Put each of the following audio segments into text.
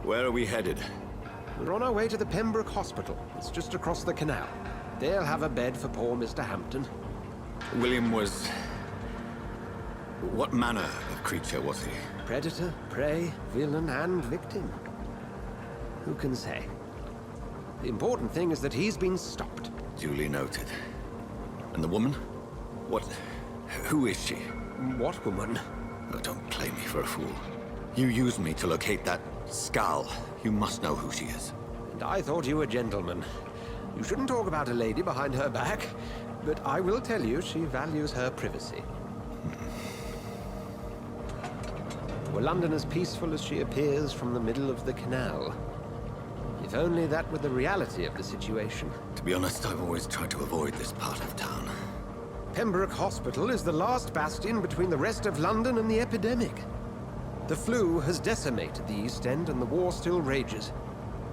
Where are we headed? We're on our way to the Pembroke Hospital. It's just across the canal. They'll have a bed for poor Mr. Hampton. William was... What manner of creature was he? Predator, prey, villain, and victim. Who can say? The important thing is that he's been stopped. Duly noted. And the woman? What... Who is she? What woman? Oh, don't play me for a fool. You used me to locate that Skal. You must know who she is. And I thought you a gentleman. You shouldn't talk about a lady behind her back, but I will tell you she values her privacy. Were London as peaceful as she appears from the middle of the canal? If only that were the reality of the situation. To be honest, I've always tried to avoid this part of town. Pembroke Hospital is the last bastion between the rest of London and the epidemic. The flu has decimated the East End and the war still rages.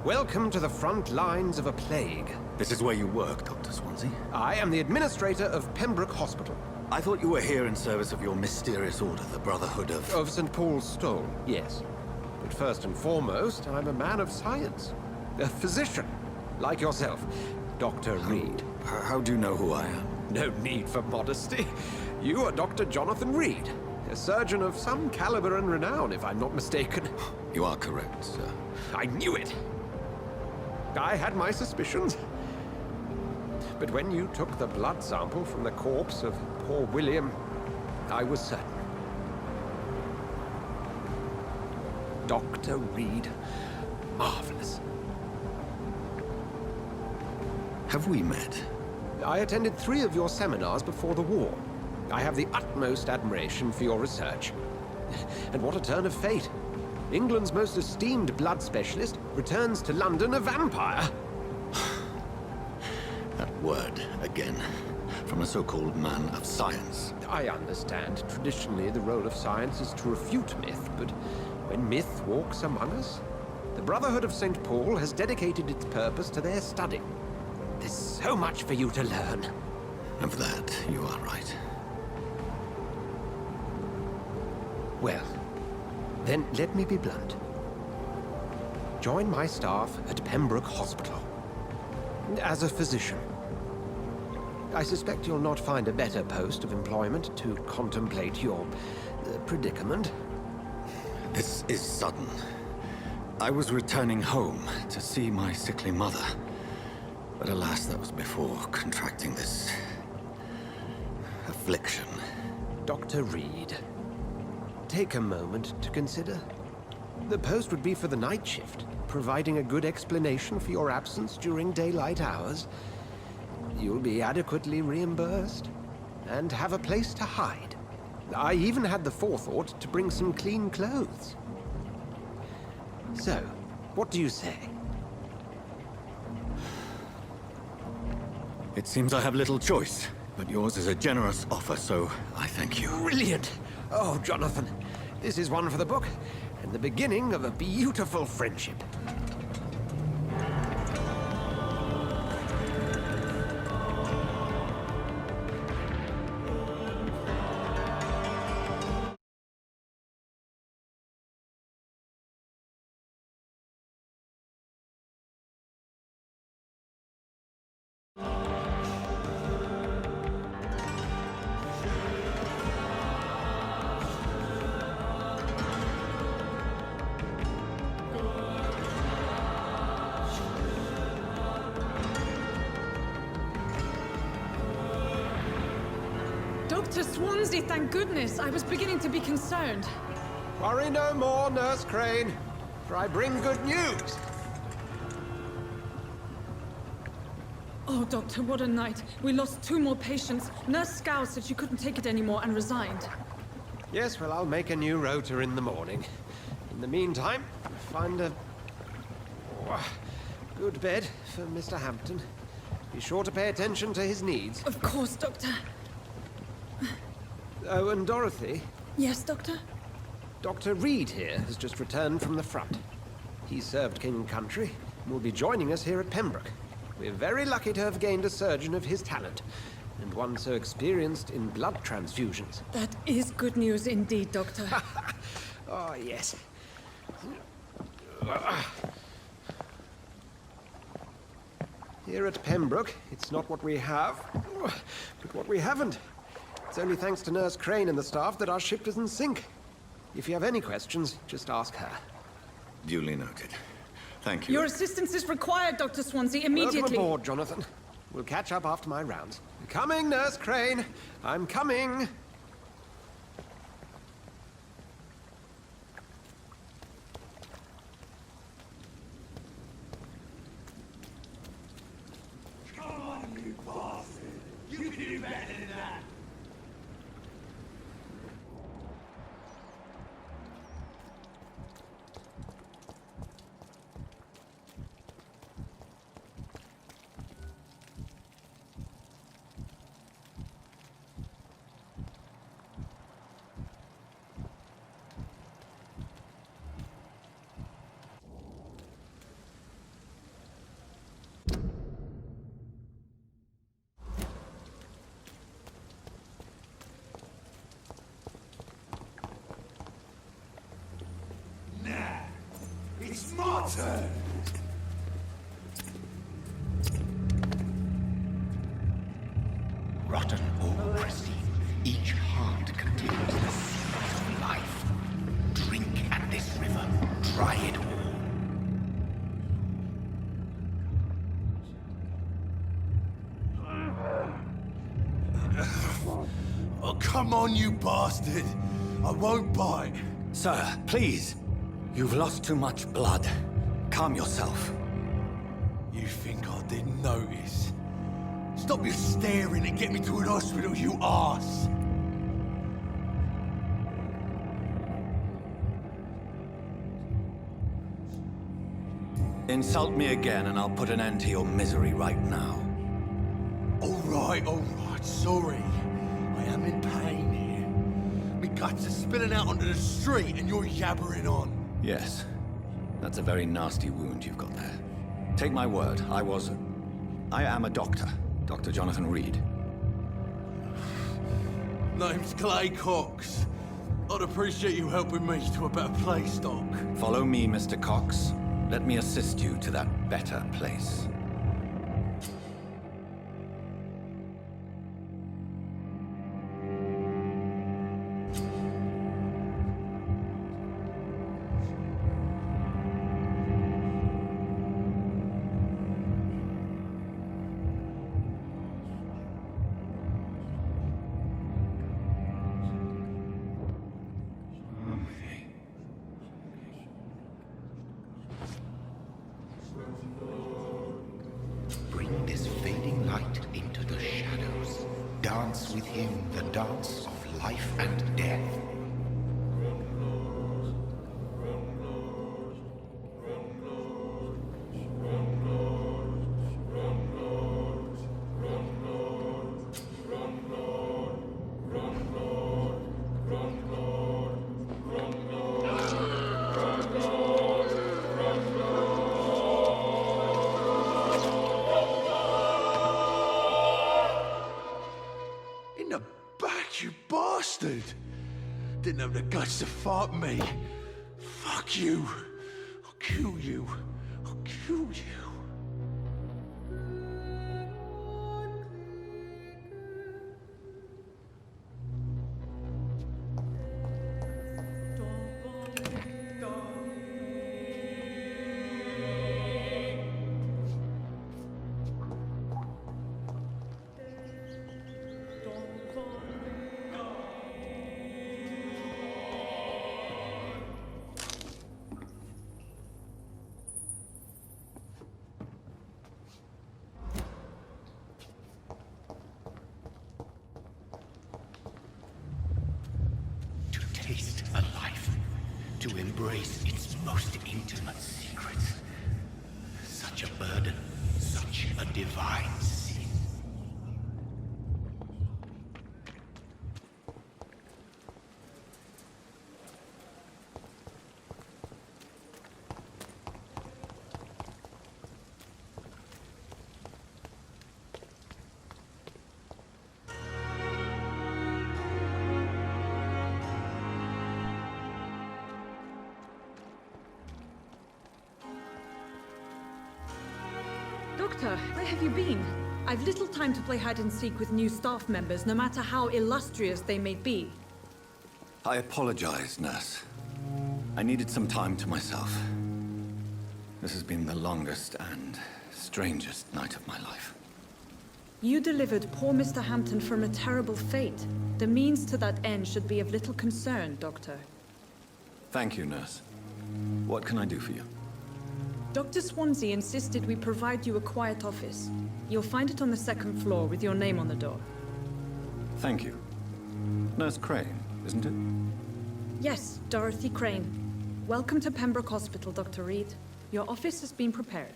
Welcome to the front lines of a plague. This is where you work, Dr. Swansea? I am the administrator of Pembroke Hospital. I thought you were here in service of your mysterious order, the Brotherhood of... Of St. Paul's Stole, yes. But first and foremost, I'm a man of science. A physician, like yourself, Dr. Reed. How do you know who I am? No need for modesty. You are Dr. Jonathan Reed, a surgeon of some caliber and renown, if I'm not mistaken. You are correct, sir. I knew it! I had my suspicions. But when you took the blood sample from the corpse of poor William, I was certain. Dr. Reed. Marvelous. Have we met? I attended 3 of your seminars before the war. I have the utmost admiration for your research. And what a turn of fate. England's most esteemed blood specialist returns to London a vampire. That word, again. From a so-called man of science. I understand. Traditionally, the role of science is to refute myth, but when myth walks among us, the Brotherhood of St. Paul has dedicated its purpose to their study. There's so much for you to learn. Of that, you are right. Well, then let me be blunt. Join my staff at Pembroke Hospital. As a physician. I suspect you'll not find a better post of employment to contemplate your predicament. This is sudden. I was returning home to see my sickly mother. But alas, that was before contracting this... affliction. Dr. Reed, take a moment to consider. The post would be for the night shift, providing a good explanation for your absence during daylight hours. You'll be adequately reimbursed, and have a place to hide. I even had the forethought to bring some clean clothes. So, what do you say? It seems I have little choice, but yours is a generous offer, so I thank you. Brilliant! Oh, Jonathan, this is one for the book, and the beginning of a beautiful friendship. Dr. Swansea, thank goodness. I was beginning to be concerned. Worry no more, Nurse Crane, for I bring good news. Oh, Doctor, what a night. We lost 2 more patients. Nurse Skals said she couldn't take it anymore and resigned. Yes, well, I'll make a new rota in the morning. In the meantime, find a good bed for Mr. Hampton. Be sure to pay attention to his needs. Of course, Doctor. Oh, and Dorothy? Yes, Doctor? Dr. Reed here has just returned from the front. He served King and Country and will be joining us here at Pembroke. We're very lucky to have gained a surgeon of his talent, and one so experienced in blood transfusions. That is good news indeed, Doctor. Oh, yes. Here at Pembroke, it's not what we have, but what we haven't. It's only thanks to Nurse Crane and the staff that our ship doesn't sink. If you have any questions, just ask her. Duly noted. Thank you. Your assistance is required, Dr. Swansea, immediately. Welcome aboard, Jonathan. We'll catch up after my rounds. Coming, Nurse Crane. I'm coming. It's my turn! Rotten or pristine, each heart contains the secret of life. Drink at this river, try it all. Oh, come on, you bastard! I won't bite. Sir, please. You've lost too much blood. Calm yourself. You think I didn't notice? Stop your staring and get me to an hospital, you arse! Insult me again and I'll put an end to your misery right now. Alright, sorry. I am in pain here. My guts are spilling out onto the street and you're yabbering on. Yes. That's a very nasty wound you've got there. Take my word, I am a doctor. Dr. Jonathan Reed. Name's Clay Cox. I'd appreciate you helping me to a better place, Doc. Follow me, Mr. Cox. Let me assist you to that better place. Bring this fading light into the shadows. Dance with him the dance of life and death. In the back, you bastard! Didn't have the guts to fight me. Fuck you. I'll kill you. I'll kill you. To taste a life, to embrace its most intimate secrets. Such a burden, such a divine sin. Doctor, where have you been? I've little time to play hide and seek with new staff members, no matter how illustrious they may be. I apologize, nurse. I needed some time to myself. This has been the longest and strangest night of my life. You delivered poor Mr. Hampton from a terrible fate. The means to that end should be of little concern, Doctor. Thank you, nurse. What can I do for you? Dr. Swansea insisted we provide you a quiet office. You'll find it on the second floor with your name on the door. Thank you. Nurse Crane, isn't it? Yes, Dorothy Crane. Welcome to Pembroke Hospital, Dr. Reed. Your office has been prepared.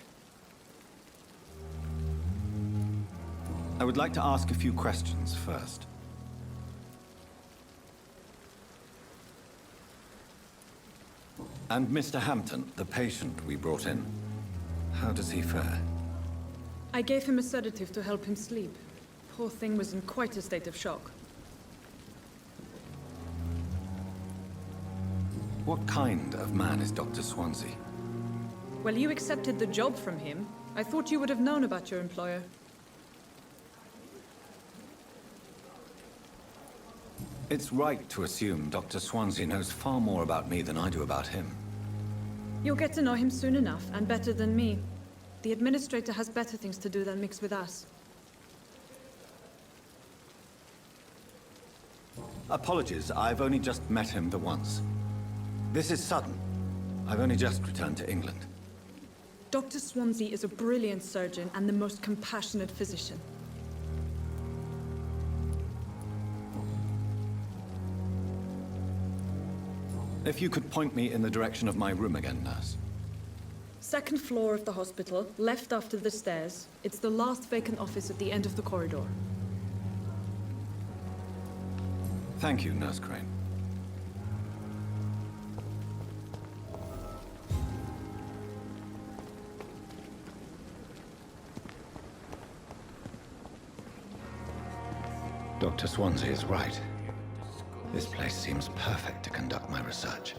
I would like to ask a few questions first. And Mr. Hampton, the patient we brought in, how does he fare? I gave him a sedative to help him sleep. Poor thing was in quite a state of shock. What kind of man is Dr. Swansea? Well, you accepted the job from him. I thought you would have known about your employer. It's right to assume Dr. Swansea knows far more about me than I do about him. You'll get to know him soon enough, and better than me. The administrator has better things to do than mix with us. Apologies, I've only just met him the once. This is sudden. I've only just returned to England. Dr. Swansea is a brilliant surgeon and the most compassionate physician. If you could point me in the direction of my room again, nurse. Second floor of the hospital, left after the stairs. It's the last vacant office at the end of the corridor. Thank you, Nurse Crane. Dr. Swansea is right. This place seems perfect to conduct my research.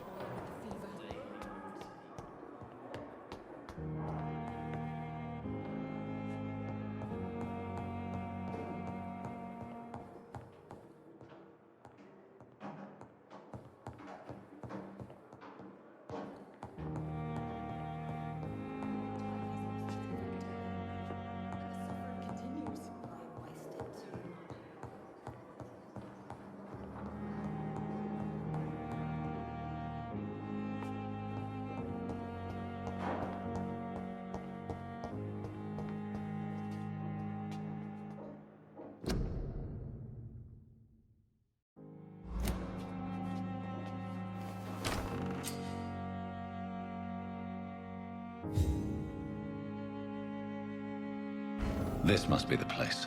This must be the place.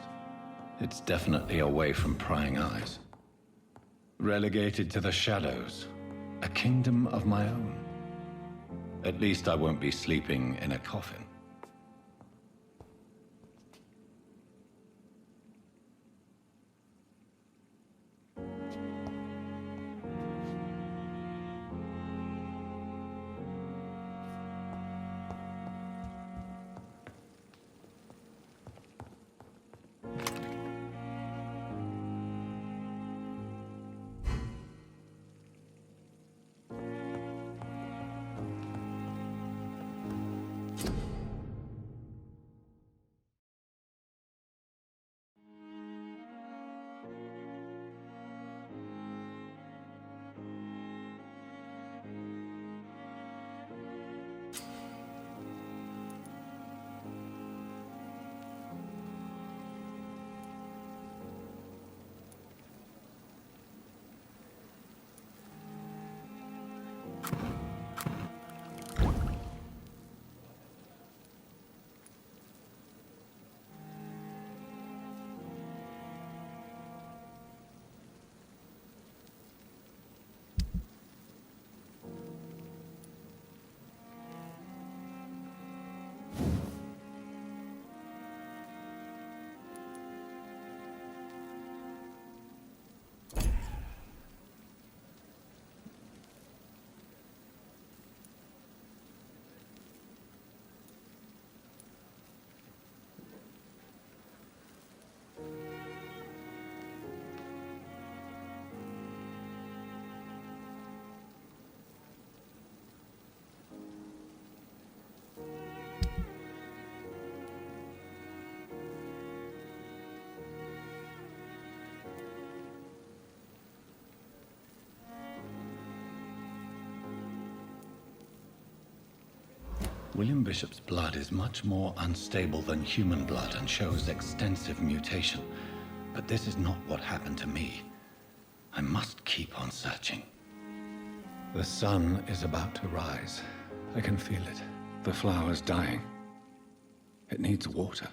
It's definitely away from prying eyes. Relegated to the shadows. A kingdom of my own. At least I won't be sleeping in a coffin. William Bishop's blood is much more unstable than human blood and shows extensive mutation. But this is not what happened to me. I must keep on searching. The sun is about to rise. I can feel it. The flower's dying. It needs water.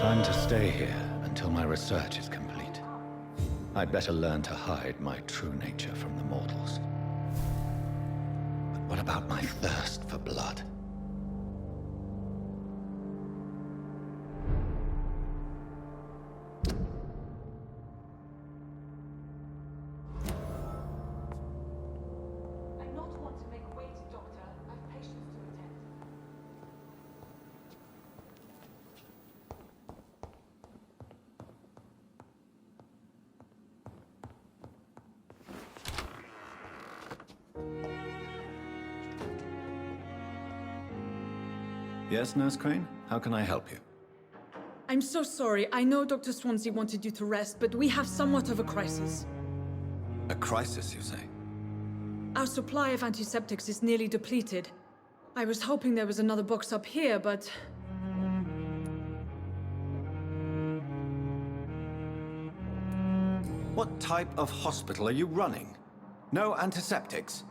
I'm to stay here until my research is complete, I'd better learn to hide my true nature from the mortals. But what about my thirst for blood? I not want to make wait, Doctor. I've patients to attend. Yes, Nurse Crane? How can I help you? I'm so sorry. I know Dr. Swansea wanted you to rest, but we have somewhat of a crisis. A crisis, you say? Our supply of antiseptics is nearly depleted. I was hoping there was another box up here, but... What type of hospital are you running? No antiseptics?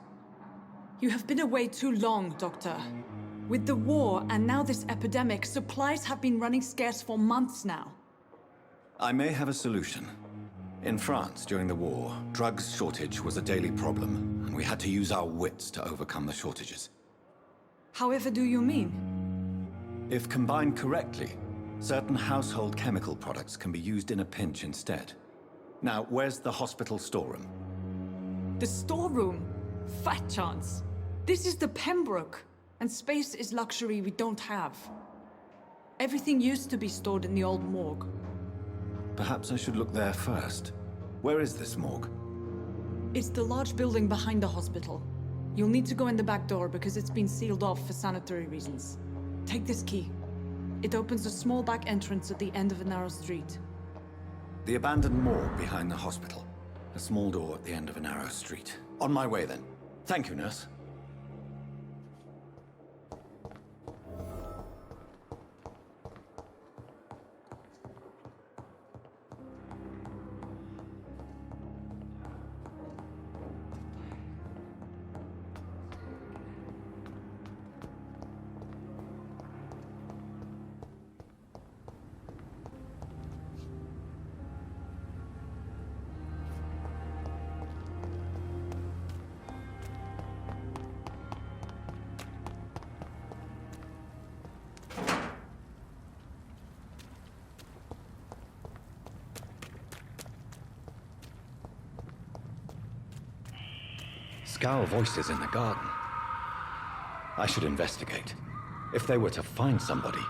You have been away too long, Doctor. With the war and now this epidemic, supplies have been running scarce for months now. I may have a solution. In France, during the war, drugs shortage was a daily problem, and we had to use our wits to overcome the shortages. However do you mean? If combined correctly, certain household chemical products can be used in a pinch instead. Now, where's the hospital storeroom? The storeroom? Fat chance. This is the Pembroke, and space is luxury we don't have. Everything used to be stored in the old morgue. Perhaps I should look there first. Where is this morgue? It's the large building behind the hospital. You'll need to go in the back door because it's been sealed off for sanitary reasons. Take this key. It opens a small back entrance at the end of a narrow street. The abandoned morgue behind the hospital. A small door at the end of a narrow street. On my way then. Thank you, nurse. Skals voices in the garden. I should investigate. If they were to find somebody.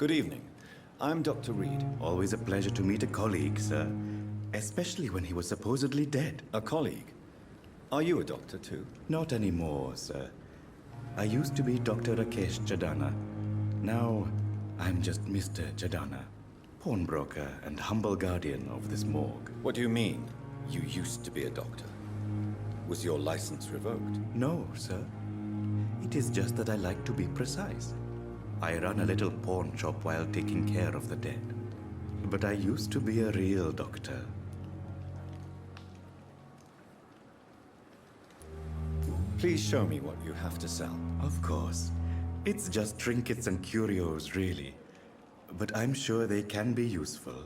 Good evening. I'm Dr. Reed. Always a pleasure to meet a colleague, sir. Especially when he was supposedly dead. A colleague. Are you a doctor too? Not anymore, sir. I used to be Dr. Rakesh Jadana. Now, I'm just Mr. Jadana, pawnbroker and humble guardian of this morgue. What do you mean, you used to be a doctor? Was your license revoked? No, sir. It is just that I like to be precise. I run a little pawn shop while taking care of the dead. But I used to be a real doctor. Please show me what you have to sell. Of course. It's just trinkets and curios, really. But I'm sure they can be useful.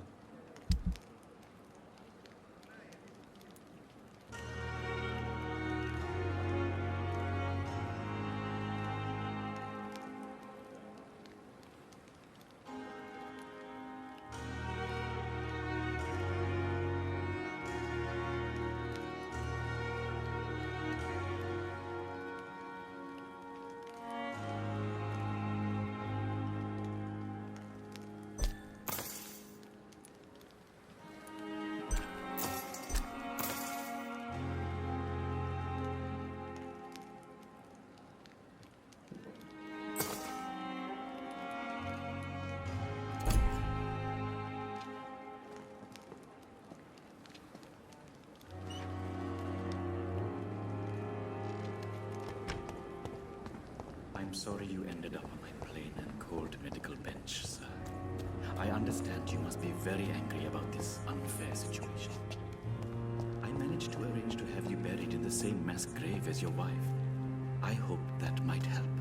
I'm sorry you ended up on my plain and cold medical bench, sir. I understand you must be very angry about this unfair situation. I managed to arrange to have you buried in the same mass grave as your wife. I hope that might help.